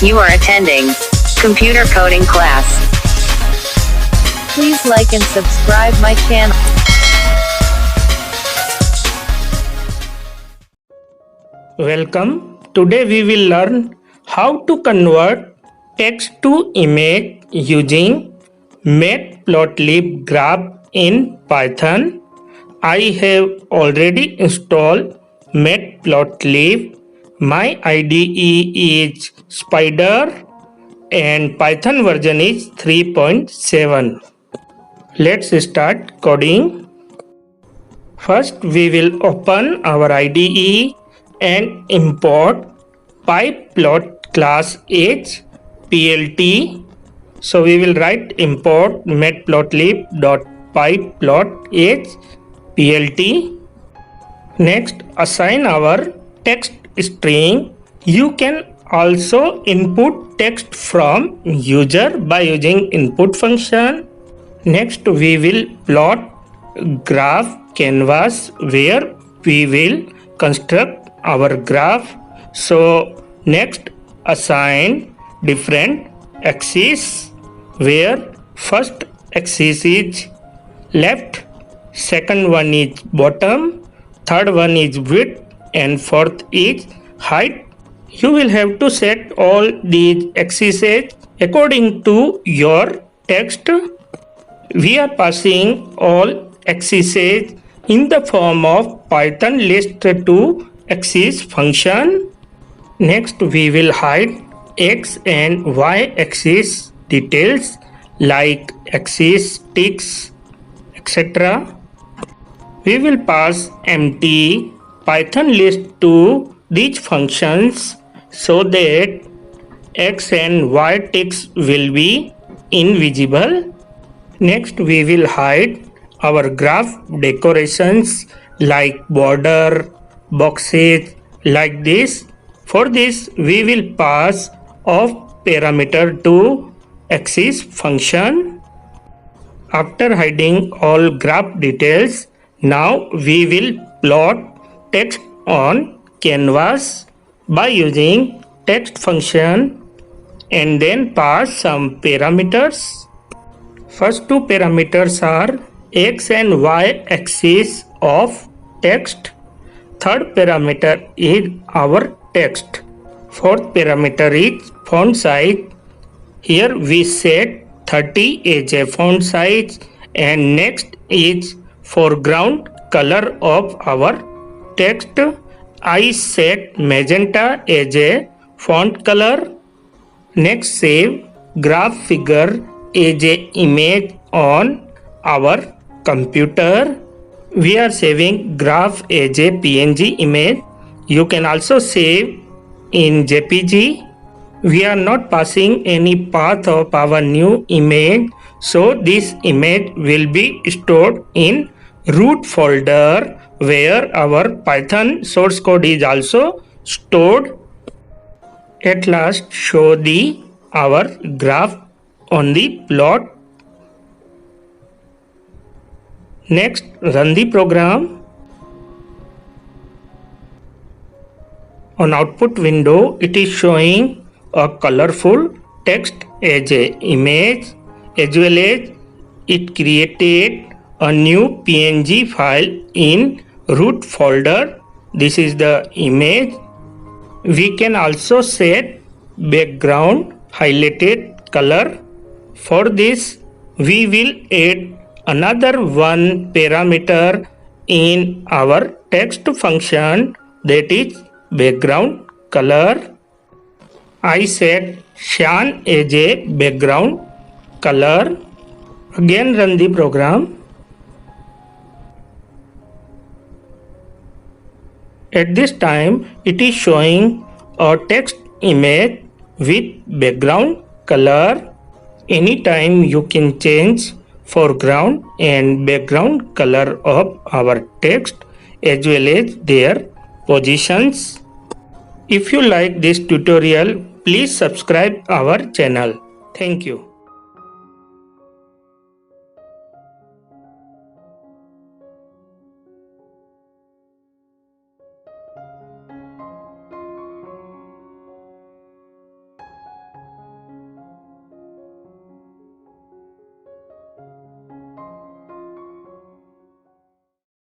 You are attending computer coding class. Please like and subscribe my channel. Welcome. Today we will learn how to convert text to image using Matplotlib graph in Python. I have already installed Matplotlib. My IDE is Spider and Python version is 3.7. Let's start coding. First we will open our IDE and import pyplot class h plt. So we will write import matplotlib.pyplot h plt. Next, assign our text string. You can also input text from user by using input function. Next, we will plot graph canvas where we will construct our graph. So next, assign different axes where first axis is left, second one is bottom, third one is width, and fourth is height. You will have to set all these axes according to your text. We are passing all axes in the form of Python list to axis function. Next, we will hide x and y axis details like axis, ticks, etc. We will pass empty Python list to these functions so that x and y ticks will be invisible. Next, we will hide our graph decorations like border, boxes, like this. For this, we will pass of parameter to axis function. After hiding all graph details, now we will plot text on canvas by using text function and then pass some parameters. First two parameters are x and y axis of text. Third parameter is our text. Fourth parameter is font size. Here we set 30 as a font size, and next is foreground color of our text. I set magenta as a font color. Next, save graph figure as a image on our computer. We are saving graph as a PNG image. You can also save in JPG. We are not passing any path of our new image, so this image will be stored in root folder where our Python source code is also stored. At last, show our graph on the plot. Next, run the program. On output window, it is showing a colorful text as a image, as well as it created a new PNG file in root folder. This is the image. We can also set background highlighted color. For this, we will add another one parameter in our text function, that is background color. I set cyan as a background color. Again run the program. At this time, it is showing a text image with background color. Anytime you can change foreground and background color of our text as well as their positions. If you like this tutorial, please subscribe our channel. Thank you.